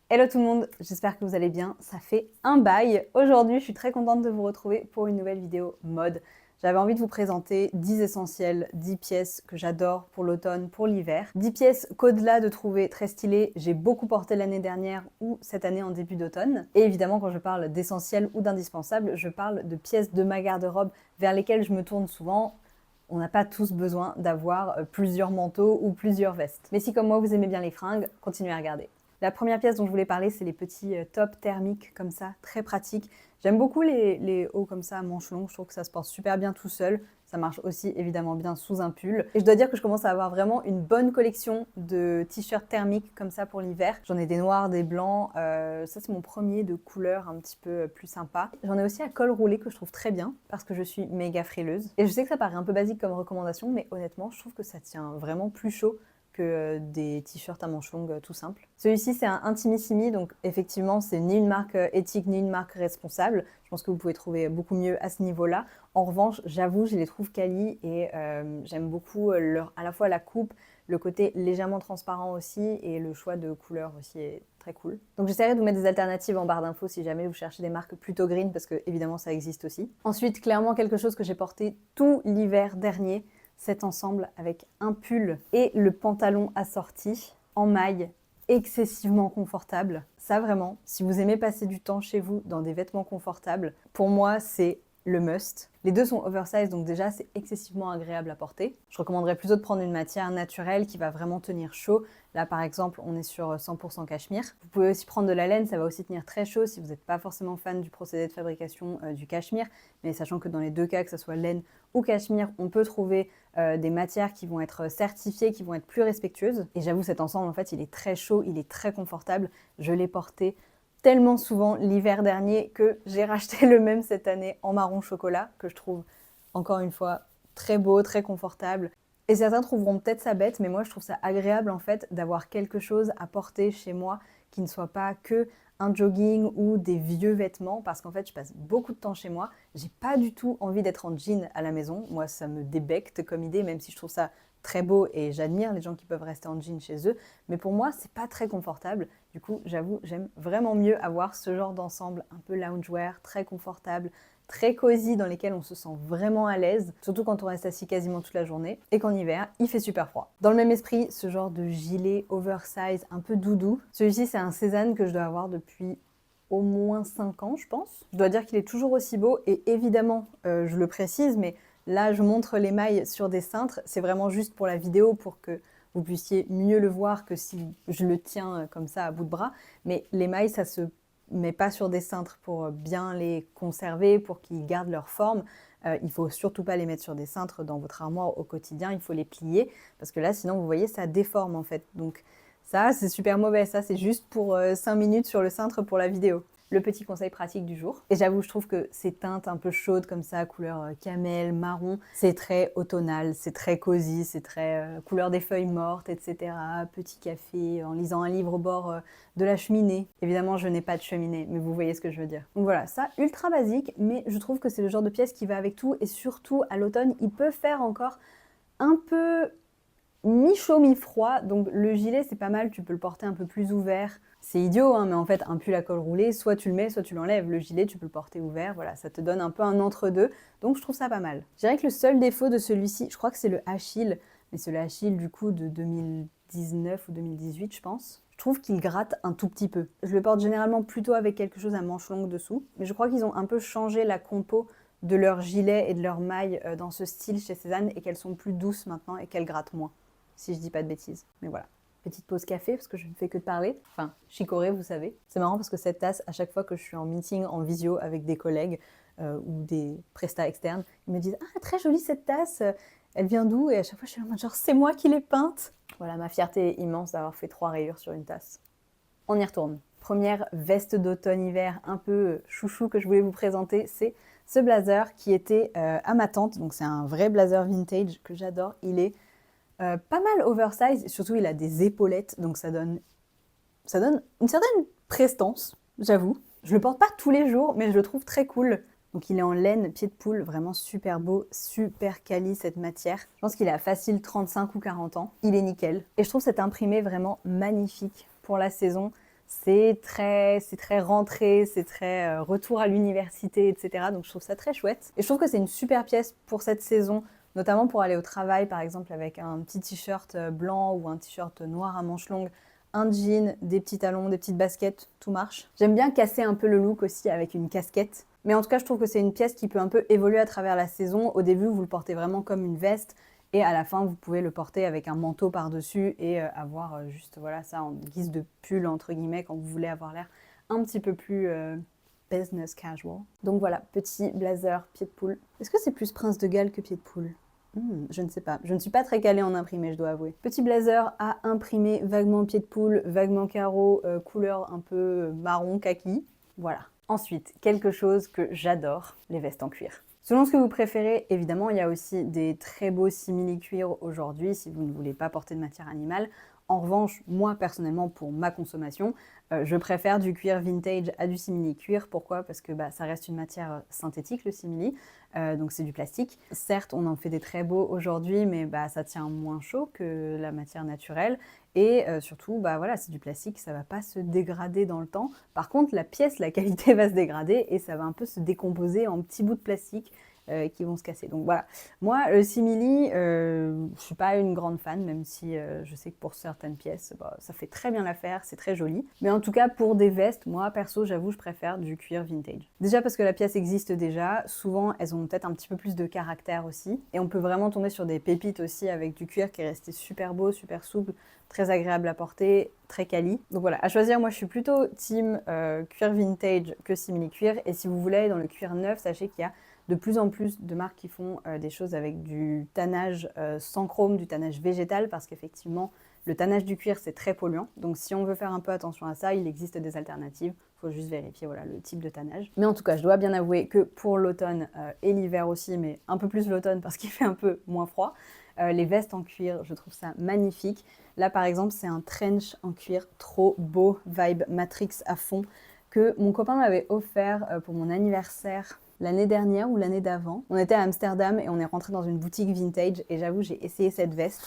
Hello tout le monde, j'espère que vous allez bien, ça fait un bail. Aujourd'hui, je suis très contente de vous retrouver pour une nouvelle vidéo mode. J'avais envie de vous présenter 10 essentiels, 10 pièces que j'adore pour l'automne, pour l'hiver. 10 pièces qu'au-delà de trouver très stylées, j'ai beaucoup porté l'année dernière ou cette année en début d'automne. Et évidemment, quand je parle d'essentiels ou d'indispensables, je parle de pièces de ma garde-robe vers lesquelles je me tourne souvent. On n'a pas tous besoin d'avoir plusieurs manteaux ou plusieurs vestes. Mais si comme moi vous aimez bien les fringues, continuez à regarder. La première pièce dont je voulais parler, c'est les petits tops thermiques comme ça, très pratiques. J'aime beaucoup les hauts comme ça à manches longues, je trouve que ça se porte super bien tout seul. Ça marche aussi évidemment bien sous un pull. Et je dois dire que je commence à avoir vraiment une bonne collection de t-shirts thermiques comme ça pour l'hiver. J'en ai des noirs, des blancs. Ça c'est mon premier de couleur un petit peu plus sympa. J'en ai aussi à col roulé que je trouve très bien parce que je suis méga frileuse. Et je sais que ça paraît un peu basique comme recommandation, mais honnêtement, je trouve que ça tient vraiment plus chaud que des t-shirts à manches longues tout simples. Celui-ci, c'est un Intimissimi, donc effectivement, c'est ni une marque éthique ni une marque responsable. Je pense que vous pouvez trouver beaucoup mieux à ce niveau-là. En revanche, j'avoue, je les trouve quali et j'aime beaucoup à la fois la coupe, le côté légèrement transparent aussi et le choix de couleurs aussi est très cool. Donc j'essaierai de vous mettre des alternatives en barre d'infos si jamais vous cherchez des marques plutôt green parce que évidemment ça existe aussi. Ensuite, clairement quelque chose que j'ai porté tout l'hiver dernier, cet ensemble avec un pull et le pantalon assorti en maille excessivement confortable. Ça vraiment, si vous aimez passer du temps chez vous dans des vêtements confortables, pour moi c'est le must. Les deux sont oversize, donc déjà c'est excessivement agréable à porter. Je recommanderais plutôt de prendre une matière naturelle qui va vraiment tenir chaud. Là par exemple, on est sur 100% cachemire. Vous pouvez aussi prendre de la laine, ça va aussi tenir très chaud si vous n'êtes pas forcément fan du procédé de fabrication du cachemire. Mais sachant que dans les deux cas, que ce soit laine ou cachemire, on peut trouver des matières qui vont être certifiées, qui vont être plus respectueuses. Et j'avoue, cet ensemble, en fait, il est très chaud, il est très confortable. Je l'ai porté tellement souvent l'hiver dernier que j'ai racheté le même cette année en marron chocolat, que je trouve, encore une fois, très beau, très confortable. Et certains trouveront peut-être ça bête, mais moi je trouve ça agréable en fait d'avoir quelque chose à porter chez moi qui ne soit pas que un jogging ou des vieux vêtements, parce qu'en fait je passe beaucoup de temps chez moi. J'ai pas du tout envie d'être en jean à la maison. Moi ça me débecte comme idée, même si je trouve ça très beau et j'admire les gens qui peuvent rester en jean chez eux. Mais pour moi c'est pas très confortable. Du coup j'avoue j'aime vraiment mieux avoir ce genre d'ensemble un peu loungewear, très confortable, très cosy, dans lesquels on se sent vraiment à l'aise, surtout quand on reste assis quasiment toute la journée, et qu'en hiver, il fait super froid. Dans le même esprit, ce genre de gilet oversize un peu doudou. Celui-ci, c'est un Cézanne que je dois avoir depuis au moins 5 ans, je pense. Je dois dire qu'il est toujours aussi beau, et évidemment, je le précise, mais là, je montre les mailles sur des cintres. C'est vraiment juste pour la vidéo, pour que vous puissiez mieux le voir que si je le tiens comme ça à bout de bras. Mais les mailles, ça se met pas sur des cintres pour bien les conserver, pour qu'ils gardent leur forme. Il faut surtout pas les mettre sur des cintres dans votre armoire au quotidien, il faut les plier, parce que là, sinon, vous voyez, ça déforme en fait. Donc ça, c'est super mauvais. Ça, c'est juste pour 5 minutes sur le cintre pour la vidéo. Le petit conseil pratique du jour. Et j'avoue, je trouve que ces teintes un peu chaudes comme ça, couleur camel, marron, c'est très automnal, c'est très cosy, c'est très couleur des feuilles mortes, etc. Petit café, en lisant un livre au bord de la cheminée. Évidemment, je n'ai pas de cheminée, mais vous voyez ce que je veux dire. Donc voilà, ça, ultra basique, mais je trouve que c'est le genre de pièce qui va avec tout, et surtout à l'automne, il peut faire encore un peu mi-chaud, mi-froid, donc le gilet c'est pas mal, tu peux le porter un peu plus ouvert. C'est idiot, hein, mais en fait un pull à col roulé, soit tu le mets, soit tu l'enlèves. Le gilet tu peux le porter ouvert, voilà, ça te donne un peu un entre-deux, donc je trouve ça pas mal. Je dirais que le seul défaut de celui-ci, je crois que c'est le Achille, mais c'est le Achille du coup de 2019 ou 2018 je pense. Je trouve qu'il gratte un tout petit peu. Je le porte généralement plutôt avec quelque chose à manches longues dessous, mais je crois qu'ils ont un peu changé la compo de leurs gilets et de leurs mailles dans ce style chez Cézanne et qu'elles sont plus douces maintenant et qu'elles grattent moins, si je dis pas de bêtises. Mais voilà. Petite pause café, parce que je ne fais que de parler. Enfin, chicorée, vous savez. C'est marrant parce que cette tasse, à chaque fois que je suis en meeting, en visio avec des collègues ou des prestats externes, ils me disent « Ah, très jolie cette tasse, elle vient d'où ?» Et à chaque fois, je suis en mode genre « C'est moi qui l'ai peinte !» Voilà, ma fierté est immense d'avoir fait 3 rayures sur une tasse. On y retourne. Première veste d'automne-hiver un peu chouchou que je voulais vous présenter, c'est ce blazer qui était à ma tante. Donc c'est un vrai blazer vintage que j'adore. Il est pas mal oversize, surtout il a des épaulettes, donc ça donne une certaine prestance, j'avoue. Je le porte pas tous les jours, mais je le trouve très cool. Donc il est en laine, pied de poule, vraiment super beau, super quali cette matière. Je pense qu'il a facile 35 ou 40 ans. Il est nickel. Et je trouve cet imprimé vraiment magnifique pour la saison. c'est très rentré, c'est très retour à l'université, etc. Donc je trouve ça très chouette. Et je trouve que c'est une super pièce pour cette saison, notamment pour aller au travail, par exemple avec un petit t-shirt blanc ou un t-shirt noir à manches longues, un jean, des petits talons, des petites baskets, tout marche. J'aime bien casser un peu le look aussi avec une casquette. Mais en tout cas, je trouve que c'est une pièce qui peut un peu évoluer à travers la saison. Au début, vous le portez vraiment comme une veste. Et à la fin, vous pouvez le porter avec un manteau par-dessus et avoir juste voilà, ça en guise de pull, entre guillemets, quand vous voulez avoir l'air un petit peu plus business casual. Donc voilà, petit blazer, pied de poule. Est-ce que c'est plus Prince de Galles que pied de poule? Je ne sais pas. Je ne suis pas très calée en imprimé, je dois avouer. Petit blazer à imprimer, vaguement pied de poule, vaguement carreau, couleur un peu marron kaki. Voilà. Ensuite, quelque chose que j'adore, les vestes en cuir. Selon ce que vous préférez, évidemment, il y a aussi des très beaux simili-cuir aujourd'hui si vous ne voulez pas porter de matière animale. En revanche, moi personnellement, pour ma consommation, je préfère du cuir vintage à du simili-cuir. Pourquoi? Parce que ça reste une matière synthétique, le simili, donc c'est du plastique. Certes, on en fait des très beaux aujourd'hui, mais ça tient moins chaud que la matière naturelle. Et surtout, voilà, c'est du plastique, ça ne va pas se dégrader dans le temps. Par contre, la pièce, la qualité va se dégrader et ça va un peu se décomposer en petits bouts de plastique qui vont se casser. Donc voilà, moi, le simili, je ne suis pas une grande fan, même si je sais que pour certaines pièces, ça fait très bien l'affaire, c'est très joli. Mais en tout cas, pour des vestes, moi, perso, j'avoue, je préfère du cuir vintage. Déjà parce que la pièce existe déjà, souvent, elles ont peut-être un petit peu plus de caractère aussi. Et on peut vraiment tomber sur des pépites aussi avec du cuir qui est resté super beau, super souple, très agréable à porter, très quali. Donc voilà, à choisir, moi je suis plutôt team cuir vintage que simili cuir. Et si vous voulez aller dans le cuir neuf, sachez qu'il y a de plus en plus de marques qui font des choses avec du tannage sans chrome, du tannage végétal, parce qu'effectivement, le tannage du cuir, c'est très polluant. Donc si on veut faire un peu attention à ça, il existe des alternatives. Il faut juste vérifier voilà, le type de tannage. Mais en tout cas, je dois bien avouer que pour l'automne et l'hiver aussi, mais un peu plus l'automne parce qu'il fait un peu moins froid, les vestes en cuir, je trouve ça magnifique. Là, par exemple, c'est un trench en cuir trop beau, vibe Matrix à fond, que mon copain m'avait offert pour mon anniversaire l'année dernière ou l'année d'avant. On était à Amsterdam et on est rentré dans une boutique vintage et j'avoue, j'ai essayé cette veste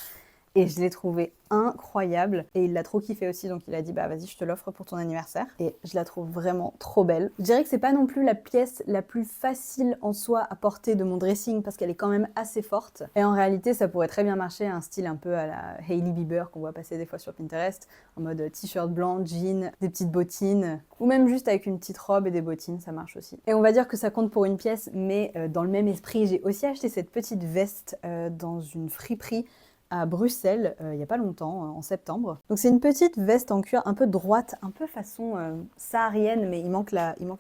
et je l'ai trouvée incroyable. Et il l'a trop kiffé aussi, donc il a dit vas-y, je te l'offre pour ton anniversaire. Et je la trouve vraiment trop belle. Je dirais que c'est pas non plus la pièce la plus facile en soi à porter de mon dressing parce qu'elle est quand même assez forte. Et en réalité, ça pourrait très bien marcher un style un peu à la Hailey Bieber qu'on voit passer des fois sur Pinterest, en mode t-shirt blanc, jean, des petites bottines, ou même juste avec une petite robe et des bottines, ça marche aussi. Et on va dire que ça compte pour une pièce, mais dans le même esprit, j'ai aussi acheté cette petite veste dans une friperie à Bruxelles il n'y a pas longtemps, en septembre. Donc c'est une petite veste en cuir un peu droite, un peu façon saharienne, mais il manquait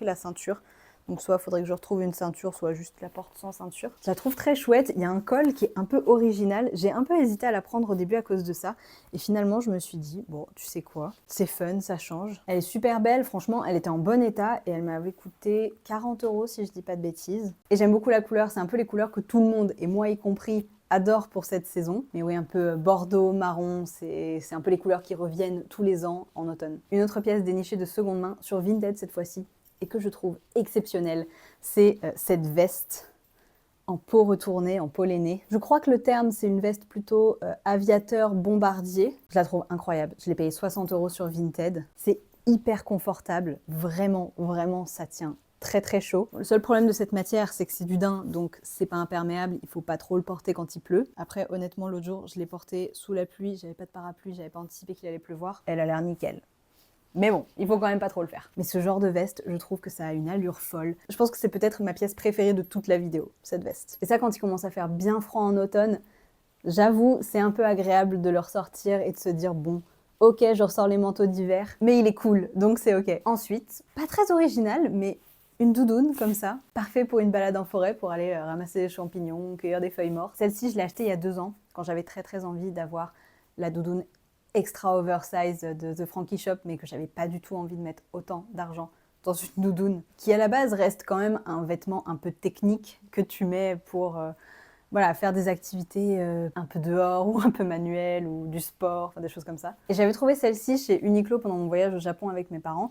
la ceinture. Donc soit il faudrait que je retrouve une ceinture, soit juste la porte sans ceinture. Je la trouve très chouette, il y a un col qui est un peu original. J'ai un peu hésité à la prendre au début à cause de ça. Et finalement je me suis dit, bon tu sais quoi, c'est fun, ça change. Elle est super belle, franchement elle était en bon état et elle m'avait coûté 40 € si je dis pas de bêtises. Et j'aime beaucoup la couleur, c'est un peu les couleurs que tout le monde, et moi y compris, adore pour cette saison. Mais oui, un peu bordeaux, marron, c'est un peu les couleurs qui reviennent tous les ans en automne. Une autre pièce dénichée de seconde main, sur Vinted cette fois-ci, et que je trouve exceptionnelle, c'est cette veste en peau retournée, en peau lainée. Je crois que le terme, c'est une veste plutôt aviateur bombardier. Je la trouve incroyable. Je l'ai payée 60 € sur Vinted. C'est hyper confortable. Vraiment, vraiment, ça tient très très chaud. Le seul problème de cette matière, c'est que c'est du daim, donc c'est pas imperméable, il faut pas trop le porter quand il pleut. Après, honnêtement, l'autre jour, je l'ai porté sous la pluie, j'avais pas de parapluie, j'avais pas anticipé qu'il allait pleuvoir. Elle a l'air nickel. Mais bon, il faut quand même pas trop le faire. Mais ce genre de veste, je trouve que ça a une allure folle. Je pense que c'est peut-être ma pièce préférée de toute la vidéo, cette veste. Et ça, quand il commence à faire bien froid en automne, j'avoue, c'est un peu agréable de le ressortir et de se dire bon, ok, je ressors les manteaux d'hiver, mais il est cool, donc c'est ok. Ensuite, pas très original, mais une doudoune comme ça, parfait pour une balade en forêt, pour aller ramasser des champignons, cueillir des feuilles mortes. Celle-ci, je l'ai achetée il y a 2 ans, quand j'avais très très envie d'avoir la doudoune extra oversize de The Frankie Shop, mais que j'avais pas du tout envie de mettre autant d'argent dans une doudoune, qui à la base reste quand même un vêtement un peu technique que tu mets pour voilà, faire des activités un peu dehors ou un peu manuelles ou du sport, enfin des choses comme ça. Et j'avais trouvé celle-ci chez Uniqlo pendant mon voyage au Japon avec mes parents.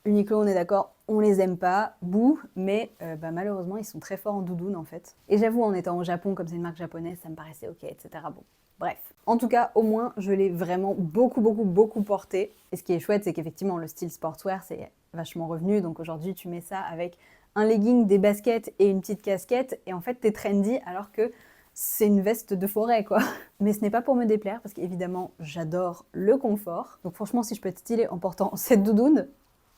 Uniqlo, on est d'accord, on les aime pas, bouh, mais malheureusement, ils sont très forts en doudoune en fait. Et j'avoue, en étant au Japon, comme c'est une marque japonaise, ça me paraissait ok, etc. Bon, Bref. En tout cas, au moins, je l'ai vraiment beaucoup porté. Et ce qui est chouette, c'est qu'effectivement, le style sportswear, c'est vachement revenu. Donc aujourd'hui, tu mets ça avec un legging, des baskets et une petite casquette. Et en fait, t'es trendy alors que c'est une veste de forêt, quoi. Mais ce n'est pas pour me déplaire parce qu'évidemment, j'adore le confort. Donc franchement, si je peux être stylée en portant cette doudoune,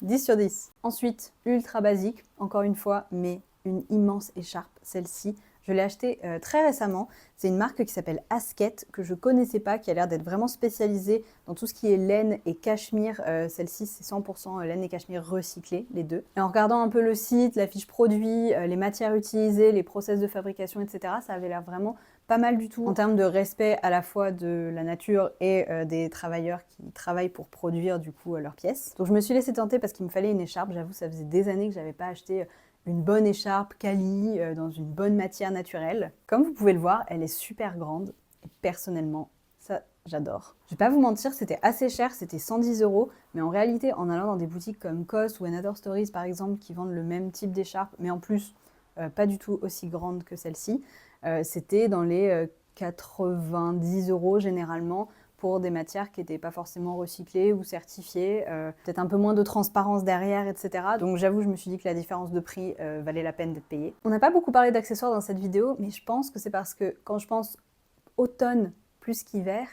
10 sur 10. Ensuite, ultra basique, encore une fois, mais une immense écharpe, celle-ci. Je l'ai achetée très récemment. C'est une marque qui s'appelle Asket, que je ne connaissais pas, qui a l'air d'être vraiment spécialisée dans tout ce qui est laine et cachemire. Celle-ci, c'est 100% laine et cachemire recyclés, les deux. Et en regardant un peu le site, la fiche produit, les matières utilisées, les process de fabrication, etc., ça avait l'air vraiment pas mal du tout en termes de respect à la fois de la nature et des travailleurs qui travaillent pour produire du coup leurs pièces. Donc je me suis laissée tenter parce qu'il me fallait une écharpe. J'avoue, ça faisait des années que j'avais pas acheté une bonne écharpe quali dans une bonne matière naturelle. Comme vous pouvez le voir, elle est super grande et personnellement, ça j'adore. Je vais pas vous mentir, c'était assez cher, c'était 110 €, mais en réalité, en allant dans des boutiques comme COS ou Another Stories par exemple, qui vendent le même type d'écharpe, mais en plus pas du tout aussi grande que celle-ci, c'était dans les 90 € généralement, pour des matières qui n'étaient pas forcément recyclées ou certifiées, peut-être un peu moins de transparence derrière, etc. Donc j'avoue, je me suis dit que la différence de prix valait la peine d'être payée. On n'a pas beaucoup parlé d'accessoires dans cette vidéo, mais je pense que c'est parce que quand je pense automne plus qu'hiver,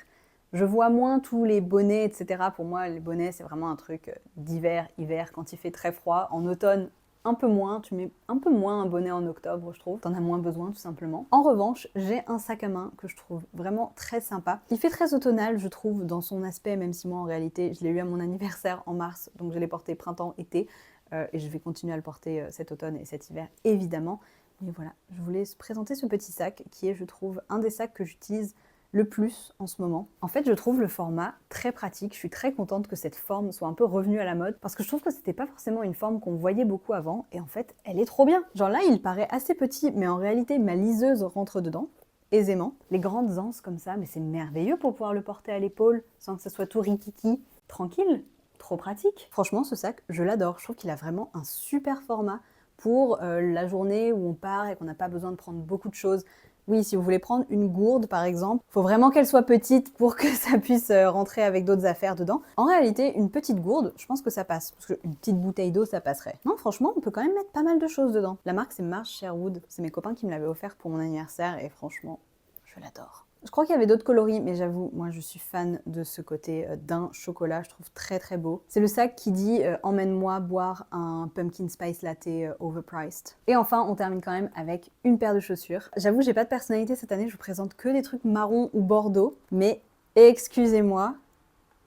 je vois moins tous les bonnets, etc. Pour moi, les bonnets, c'est vraiment un truc d'hiver, hiver, quand il fait très froid. En automne, un peu moins, tu mets un peu moins un bonnet en octobre, je trouve. T'en as moins besoin, tout simplement. En revanche, j'ai un sac à main que je trouve vraiment très sympa. Il fait très automnal, je trouve, dans son aspect, même si moi, en réalité, je l'ai eu à mon anniversaire en mars, donc je l'ai porté printemps-été, et je vais continuer à le porter cet automne et cet hiver, évidemment. Mais voilà, je voulais présenter ce petit sac qui est, je trouve, un des sacs que j'utilise le plus en ce moment. En fait, je trouve le format très pratique. Je suis très contente que cette forme soit un peu revenue à la mode parce que je trouve que c'était pas forcément une forme qu'on voyait beaucoup avant et en fait, elle est trop bien. Genre là, il paraît assez petit, mais en réalité, ma liseuse rentre dedans aisément. Les grandes anses comme ça, mais c'est merveilleux pour pouvoir le porter à l'épaule sans que ça soit tout rikiki. Tranquille, trop pratique. Franchement, ce sac, je l'adore. Je trouve qu'il a vraiment un super format pour la journée où on part et qu'on n'a pas besoin de prendre beaucoup de choses. Oui, si vous voulez prendre une gourde, par exemple, il faut vraiment qu'elle soit petite pour que ça puisse rentrer avec d'autres affaires dedans. En réalité, une petite gourde, je pense que ça passe. Parce qu'une petite bouteille d'eau, ça passerait. Non, franchement, on peut quand même mettre pas mal de choses dedans. La marque, c'est Marsh Sherwood. C'est mes copains qui me l'avaient offert pour mon anniversaire et franchement, je l'adore. Je crois qu'il y avait d'autres coloris, mais j'avoue, moi je suis fan de ce côté d'un chocolat, je trouve très beau. C'est le sac qui dit emmène-moi boire un pumpkin spice latte overpriced. Et enfin, on termine quand même avec une paire de chaussures. J'avoue, j'ai pas de personnalité cette année, je vous présente que des trucs marron ou bordeaux, mais excusez-moi,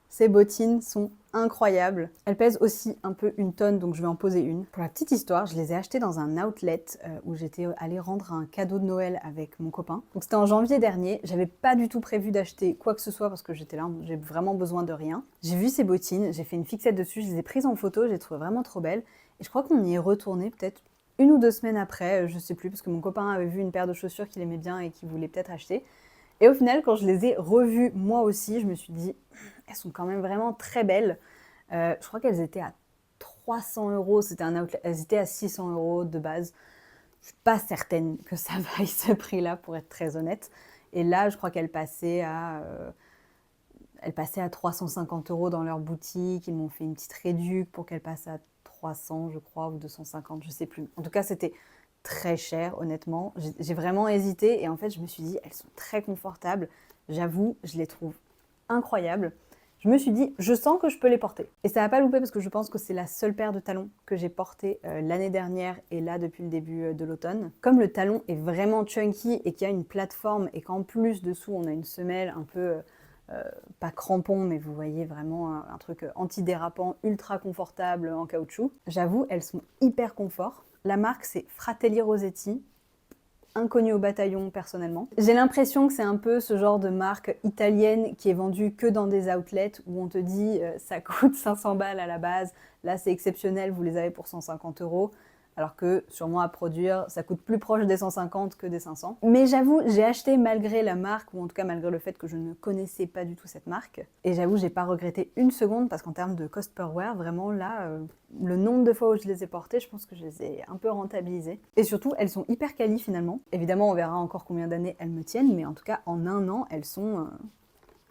ces bottines sont incroyables. Elles pèsent aussi un peu 1 tonne, donc je vais en poser une. Pour la petite histoire, je les ai achetées dans un outlet où j'étais allée rendre un cadeau de Noël avec mon copain. Donc c'était en janvier dernier. J'avais pas du tout prévu d'acheter quoi que ce soit parce que j'étais là, j'ai vraiment besoin de rien. J'ai vu ces bottines, j'ai fait une fixette dessus, je les ai prises en photo, je les trouvais vraiment trop belles. Et je crois qu'on y est retourné peut-être 1 ou 2 semaines après, je sais plus, parce que mon copain avait vu une paire de chaussures qu'il aimait bien et qu'il voulait peut-être acheter. Et au final, quand je les ai revues moi aussi, je me suis dit, elles sont quand même vraiment très belles. Je crois qu'elles étaient à 300 €, c'était un outlet, elles étaient à 600 € de base. Je suis pas certaine que ça vaille ce prix-là, pour être très honnête. Et là, je crois qu'elles passaient à 350 € dans leur boutique. Ils m'ont fait une petite réduc pour qu'elles passent à 300, je crois, ou 250, je sais plus. En tout cas, c'était très cher, honnêtement. J'ai vraiment hésité et en fait, je me suis dit, elles sont très confortables. J'avoue, je les trouve incroyables. Je me suis dit, je sens que je peux les porter. Et ça n'a pas loupé parce que je pense que c'est la seule paire de talons que j'ai portée l'année dernière et là depuis le début de l'automne. Comme le talon est vraiment chunky et qu'il y a une plateforme et qu'en plus dessous on a une semelle un peu, pas crampon, mais vous voyez vraiment un truc antidérapant, ultra confortable en caoutchouc. J'avoue, elles sont hyper confort. La marque, c'est Fratelli Rossetti, inconnue au bataillon personnellement. J'ai l'impression que c'est un peu ce genre de marque italienne qui est vendue que dans des outlets où on te dit ça coûte 500 balles à la base, là c'est exceptionnel, vous les avez pour 150 €. alors que sûrement à produire, ça coûte plus proche des 150 que des 500. Mais j'avoue, j'ai acheté malgré la marque, ou en tout cas malgré le fait que je ne connaissais pas du tout cette marque. Et j'avoue, j'ai pas regretté une seconde, parce qu'en termes de cost per wear, vraiment là, le nombre de fois où je les ai portées, je pense que je les ai un peu rentabilisées. Et surtout, elles sont hyper quali finalement. Évidemment, on verra encore combien d'années elles me tiennent, mais en tout cas, en un an, elles sont...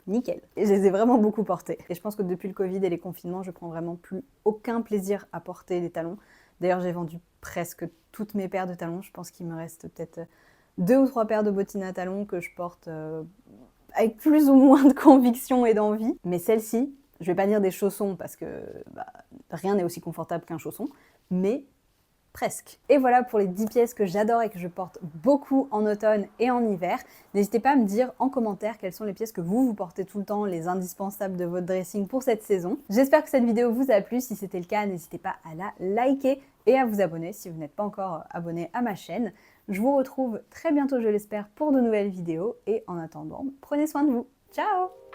nickel. Et je les ai vraiment beaucoup portées. Et je pense que depuis le Covid et les confinements, je prends vraiment plus aucun plaisir à porter des talons. D'ailleurs, j'ai vendu presque toutes mes paires de talons. Je pense qu'il me reste peut-être 2 ou 3 paires de bottines à talons que je porte avec plus ou moins de conviction et d'envie. Mais celles-ci, je vais pas dire des chaussons parce que rien n'est aussi confortable qu'un chausson, mais presque. Et voilà pour les 10 pièces que j'adore et que je porte beaucoup en automne et en hiver. N'hésitez pas à me dire en commentaire quelles sont les pièces que vous portez tout le temps, les indispensables de votre dressing pour cette saison. J'espère que cette vidéo vous a plu. Si c'était le cas, n'hésitez pas à la liker et à vous abonner si vous n'êtes pas encore abonné à ma chaîne. Je vous retrouve très bientôt, je l'espère, pour de nouvelles vidéos. Et en attendant, prenez soin de vous. Ciao!